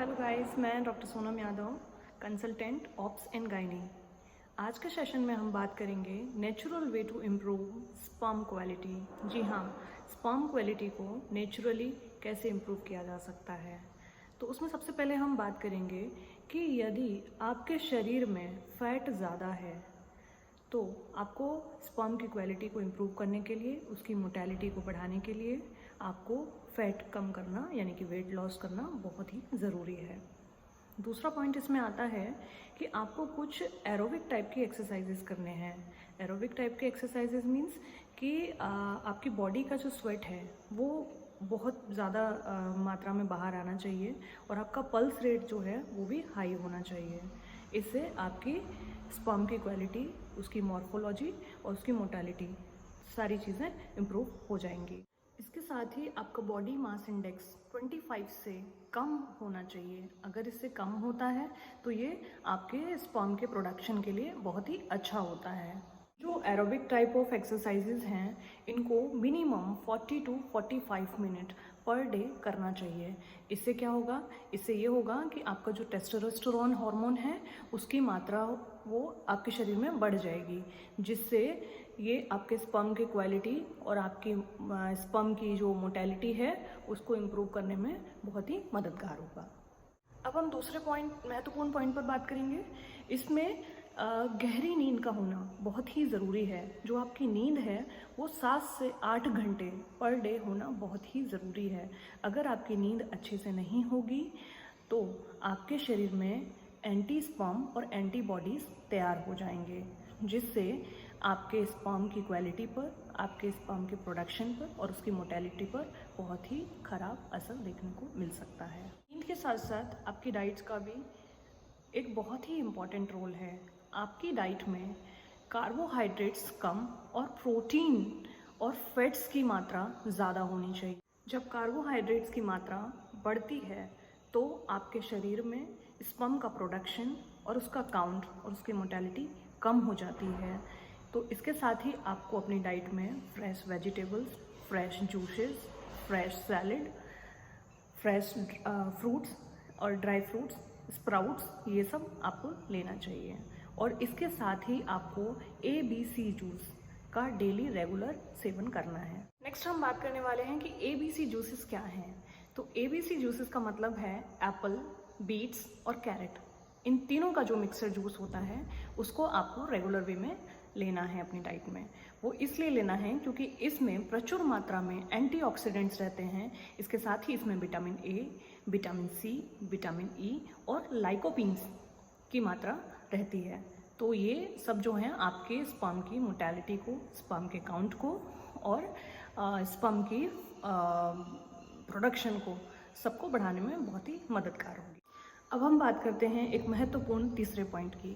Hello guys, मैं doctor Sonam Yadav, consultant obs and gynae. आज के सेशन में हम बात करेंगे natural way to improve sperm quality. जी हाँ, स्पर्म क्वालिटी को नेचुरली कैसे इम्प्रूव किया जा सकता है। तो उसमें सबसे पहले हम बात करेंगे कि यदि आपके शरीर में फैट ज़्यादा है तो आपको स्पर्म की क्वालिटी को इम्प्रूव करने के लिए, उसकी मोटेलिटी को बढ़ाने के लिए आपको फैट कम करना यानी कि वेट लॉस करना बहुत ही ज़रूरी है। दूसरा पॉइंट इसमें आता है कि आपको कुछ एरोबिक टाइप की एक्सरसाइजेस करने हैं। एरोबिक टाइप के एक्सरसाइजेस मीन्स कि आपकी बॉडी का जो स्वेट है वो बहुत ज़्यादा मात्रा में बाहर आना चाहिए और आपका पल्स रेट जो है वो भी हाई होना चाहिए। इससे आपकी स्पर्म की क्वालिटी, उसकी मॉर्फोलॉजी और उसकी मोटालिटी सारी चीज़ें इम्प्रूव हो जाएंगी। इसके साथ ही आपका बॉडी मास इंडेक्स 25 से कम होना चाहिए। अगर इससे कम होता है तो ये आपके स्पर्म के प्रोडक्शन के लिए बहुत ही अच्छा होता है। जो एरोबिक टाइप ऑफ एक्सरसाइजेज हैं इनको minimum 40 to 45 minute per day करना चाहिए। इससे क्या होगा? इससे ये होगा कि आपका जो टेस्टोस्टेरोन हार्मोन है उसकी मात्रा वो आपके शरीर में बढ़ जाएगी, जिससे ये आपके स्पर्म की क्वालिटी और आपकी स्पर्म की जो मोटेलिटी है उसको इम्प्रूव करने में बहुत ही मददगार होगा। अब हम दूसरे महत्वपूर्ण पॉइंट पर बात करेंगे। इसमें गहरी नींद का होना बहुत ही ज़रूरी है। जो आपकी नींद है वो 7 से 8 घंटे पर डे होना बहुत ही ज़रूरी है। अगर आपकी नींद अच्छे से नहीं होगी तो आपके शरीर में एंटी स्पर्म और एंटीबॉडीज़ तैयार हो जाएंगे, जिससे आपके स्पर्म की क्वालिटी पर, आपके स्पर्म के प्रोडक्शन पर और उसकी मोटेलिटी पर बहुत ही ख़राब असर देखने को मिल सकता है। नींद के साथ साथ आपकी डाइट्स का भी एक बहुत ही इम्पॉर्टेंट रोल है। आपकी डाइट में कार्बोहाइड्रेट्स कम और प्रोटीन और फैट्स की मात्रा ज़्यादा होनी चाहिए। जब कार्बोहाइड्रेट्स की मात्रा बढ़ती है तो आपके शरीर में स्पर्म का प्रोडक्शन और उसका काउंट और उसकी मोटेलिटी कम हो जाती है। तो इसके साथ ही आपको अपनी डाइट में fresh vegetables, fresh juices, fresh salad, fresh fruits और ड्राई फ्रूट्स, स्प्राउट्स, ये सब आपको लेना चाहिए। और इसके साथ ही आपको ABC जूस का डेली रेगुलर सेवन करना है। नेक्स्ट हम बात करने वाले हैं कि ABC जूसेस क्या हैं। तो ABC जूसेस का मतलब है एप्पल, बीट्स और कैरेट। इन तीनों का जो मिक्सर जूस होता है उसको आपको रेगुलर वे में लेना है अपनी डाइट में। वो इसलिए लेना है क्योंकि इसमें प्रचुर मात्रा में एंटीऑक्सीडेंट्स रहते हैं। इसके साथ ही इसमें vitamin A, vitamin C, vitamin E और लाइकोपीन्स की मात्रा रहती है। तो ये सब जो हैं आपके स्पर्म की मोटेलिटी को, स्पर्म के काउंट को और स्पर्म की प्रोडक्शन को, सबको बढ़ाने में बहुत ही मददगार होगी। अब हम बात करते हैं एक महत्वपूर्ण तीसरे पॉइंट की।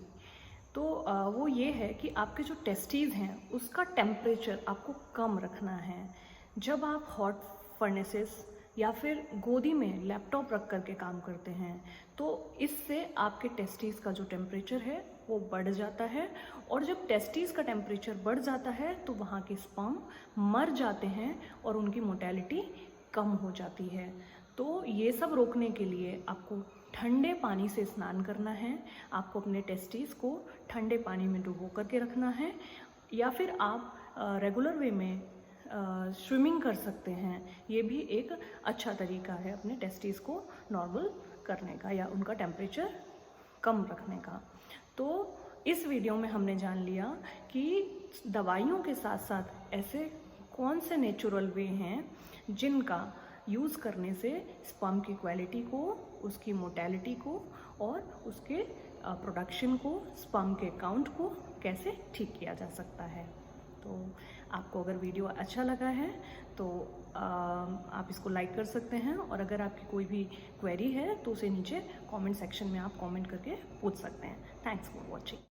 तो वो ये है कि आपके जो टेस्टीज़ हैं उसका टेम्परेचर आपको कम रखना है। जब आप हॉट फर्नेसेस या फिर गोदी में लैपटॉप रख करके काम करते हैं तो इससे आपके टेस्टीज़ का जो टेम्परेचर है वो बढ़ जाता है, और जब टेस्टीज़ का टेम्परेचर बढ़ जाता है तो वहाँ के स्पर्म मर जाते हैं और उनकी मोटेलिटी कम हो जाती है। तो ये सब रोकने के लिए आपको ठंडे पानी से स्नान करना है। आपको अपने टेस्टीज़ को ठंडे पानी में डुबो करके रखना है, या फिर आप रेगुलर वे में स्विमिंग कर सकते हैं। ये भी एक अच्छा तरीका है अपने टेस्टीज़ को नॉर्मल करने का या उनका टेम्परेचर कम रखने का। तो इस वीडियो में हमने जान लिया कि दवाइयों के साथ साथ ऐसे कौन से नेचुरल वे हैं जिनका यूज़ करने से स्पर्म की क्वालिटी को, उसकी मोटेलिटी को और उसके प्रोडक्शन को, स्पर्म के काउंट को कैसे ठीक किया जा सकता है। तो आपको अगर वीडियो अच्छा लगा है तो आप इसको लाइक कर सकते हैं, और अगर आपकी कोई भी क्वेरी है तो उसे नीचे कमेंट सेक्शन में आप कमेंट करके पूछ सकते हैं। Thanks for watching.